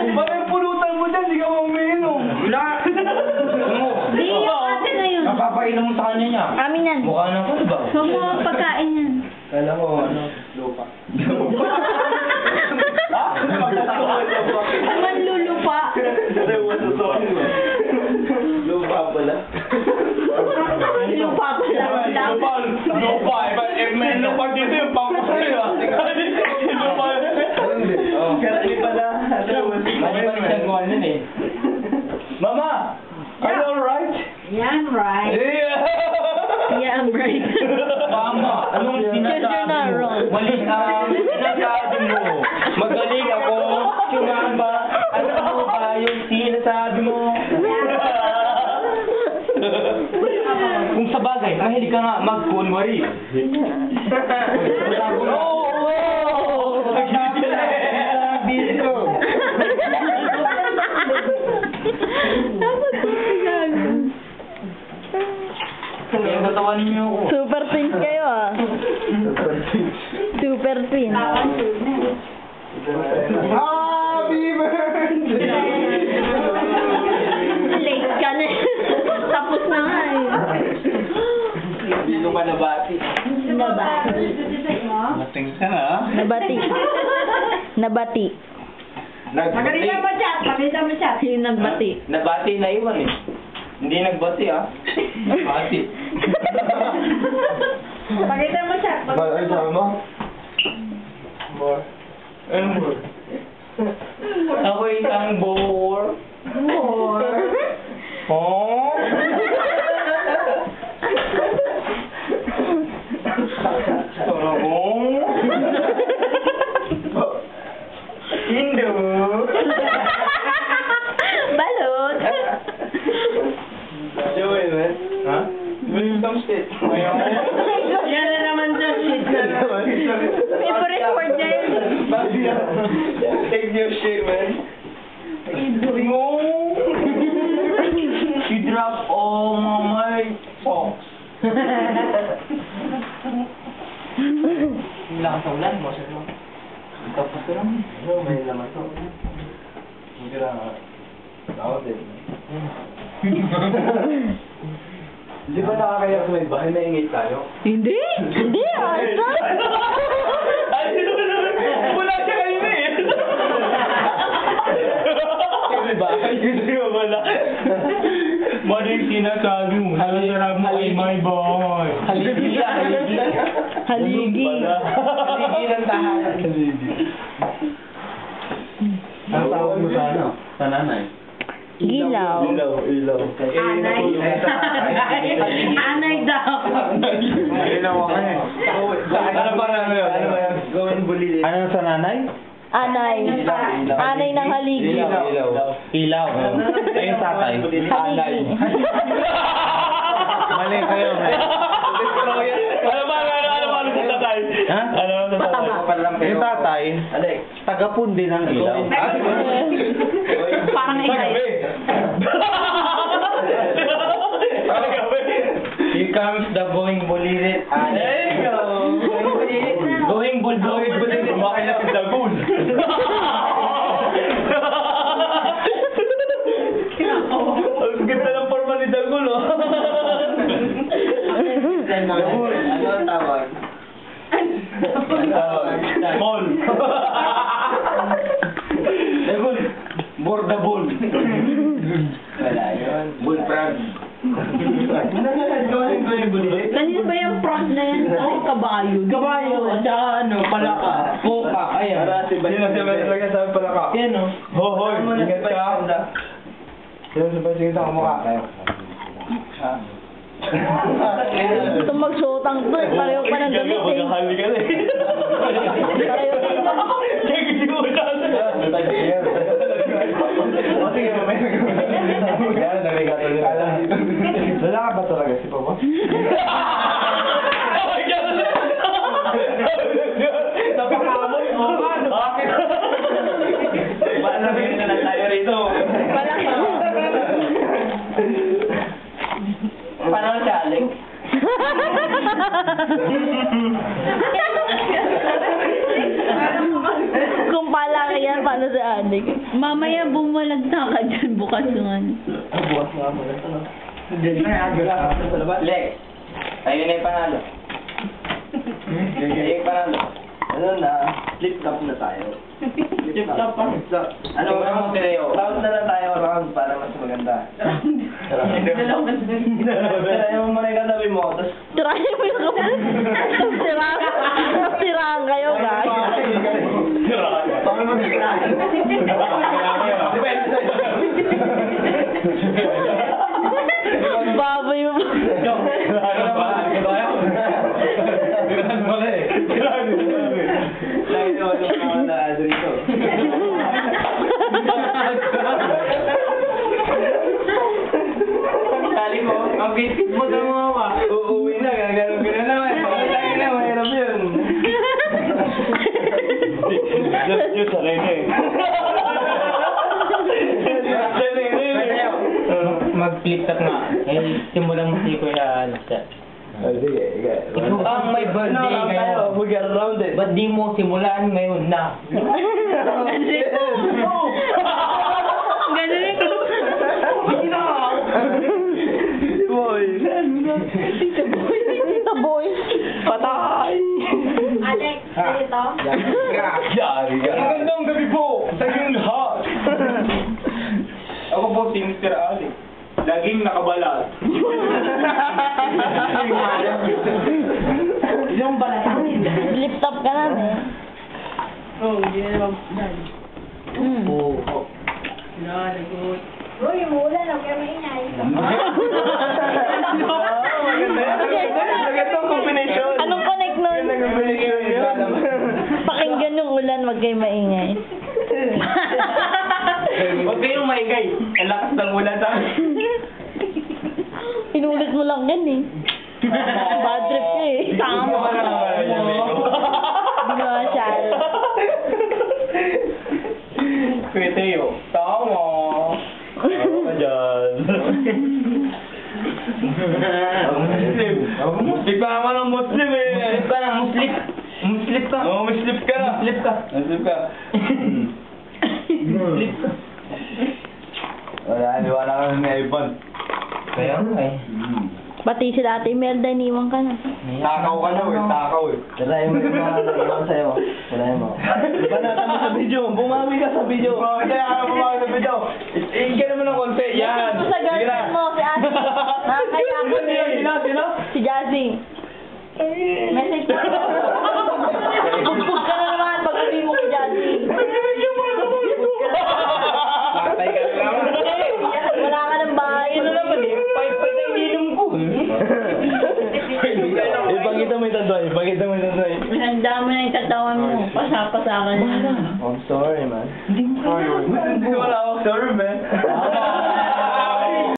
Parang yung pulutan mo dyan, di ka umiinom. Wala. Di, yung ate na yun. Napapainom mo sa kanya niya. Amin yan. Mukha ng ano ba? Huwag mo pagkain yan. Kala mo, ano, lupa. Manlulupa. Lupa pala. Lupa pala. Lupa. If may lupa dito yung pangkakali. Lupa. Kasi pala. Mali pa rin siyang gawa nun eh. Mama! Are you alright? Yeah, I'm right. Yeah, I'm right. Mama, anong Because you're not sinasabi mo? wrong. Mali ang sinasabi mo. Magaling ako. Sumama. Alam mo ba yung sinasabi mo? Kung sa bagay, mahilig ka nga mag-kunwari. Kaya natawanin niyo ako. Super twins kayo ah. Super twins. Happy birthday! Late ka na. Tapos na nga eh. Hindi ko pa nabati. Nabati. Nating ka na, ha? Nabati. Nabati. Nagbati. Yung nagbati. Nabati na iwan eh. Hindi nagbati ah. Bati. Pakita mo siya. Ay, sabi mo? More. Ano more? Ako isang bore. More. Oh? Sorong. Hindi. Balot. Joey, man. Ha? Bring some shit. Yan na naman sa shit na. Favorite word niya yun. Take your shit, man. No. You drop all my socks. Hilang sa ulan mo. Tapos ko lang. Ano, may laman to. Hindi lang, ha? Ako din. Hindi ba nakakaya sa may bahay na ingay tayo? Hindi. Hindi ah. Ay, sino ba naman? Wala siya kanina eh. Sa bahay, hindi ba wala? Maring sinasabi mo. Halarap mo ay my boy. Haligi. Haligi. Haligi ng tahanan. Haligi. Ang tawag mo sa ano? Sa nanay? Gilaw. Ilaw. Anay. Anay daw. Ilaw ako eh. Ano ba na yun? Ano ba yan? Gawin bulili. Ano sa nanay? Anay. Anay ng haligi. Ilaw. Ayun tatay. Anay. Mali kayo. Ano ba sa tatay? Ha? Ano sa tatay? Yung tatay, taga-pundi ng ilaw. Parang ikay. Here comes the going bulilit. There you go. Going bulilit. Kumain na si Dagun. Ang ganda ng forma ni Dagun, oh. Dagun. Ano ang tawag? Mall. Dagun. Bordabol. Wala yun. Bullfrog. Kanina ba yung frog na yan? Ay, kabayo. Kabayo. Sa ano, palaka. Puka. Ayan. Yun ang sabi sabi pala ka. Yan o. Hoy, ingat ka. Yun ang sabi sa kamukha. Ito magsuotang to. Pareho pa ng damit eh. Maghahali ka na eh. Pareho pa ng damit. Kaya kasi mo na. Sige, mamaya. Yan, narigato nila. Lalaka ba talaga si Papa? Napakamot mo ba? Bakit? Paalamin na lang tayo rito. Paano si Alex? Kung palaki yan, paano si Alex? Alec. Mamaya bumalagta ka dyan bukas yung ano. Bukas nga mo. Lex, ayun na yung panalo. Ayun yung panalo. Ano na, flip top na tayo. Flip top pa. Ano mo, Tireo? Round na lang tayo, round para mas maganda. Ayaw mo na yung katabi mo, tapos Tirahin mo yung Tirahan kayo, guys. paano mo nagkakasin? Baboy mo. Kali mo, ang basic mo na mga Uuwi na, gano'n naman. Pagkatangin na, mahirap yun. Just sanay na eh. Mag-flip top nga. Eh, simulan mo si Kuya Lester. Sige, Ikaw ang may birthday ngayon. We get around it. Ba't di mo simulan ngayon na? Ganun ito. Boy. Tita boy. Patay. Alex, dito. Yari ka. Magandang gabi po sa inyong lahat. Ako po si Mr. Alex. Laging nakabalat. Yung balat. Flip top ka na, eh. Oh, yeah. Oo. Uy, umuulan, huwag kayo maingay. Magandang combination. Anong connect nun? Magandang combination yun. Pakinggan yung ulan, wag kayo maingay. Huwag kayong maingay. Ang lakas ng ulan sa akin. Inulit mo lang yan, eh. Bad trip ka, eh. Tama. Hindi mo masyado. Kuya Teo, tama. Ano ka dyan? Muslim. Muslim ka naman ang Muslim eh. Muslim ka na, Muslim. Muslim ka. Oo, Muslim ka na. Muslim ka. Muslim ka. Muslim ka. Wala, niwala ka na ni Ivan. Kaya mo eh. Pati si Ate Imelda, iniwan ka na. Takaw ka na eh, takaw eh. Tarayin mo yung mga naiwan sa'yo. Tarayin mo. Banata mo sa video, bumawi ka sa video. Kaya ka bumawi sa video. Ikan naman ng konti, yan. Sa girlfriend mo, si Ate. Nakakaya ko Sino? Si Jazzy. Message mo. Bugbog ka na naman pag uwi mo kay Jazzy. Patay ka na naman. Wala ka ng bahay. Ano naman eh, pay-pay na ininom ko. Ipakita mo yung tandoy, ipakita mo yung tandoy. Handa mo na yung tatawan mo. Pasapasakan mo na. I'm sorry, man. Hindi mo sorry. Wala ako. Sorry, man.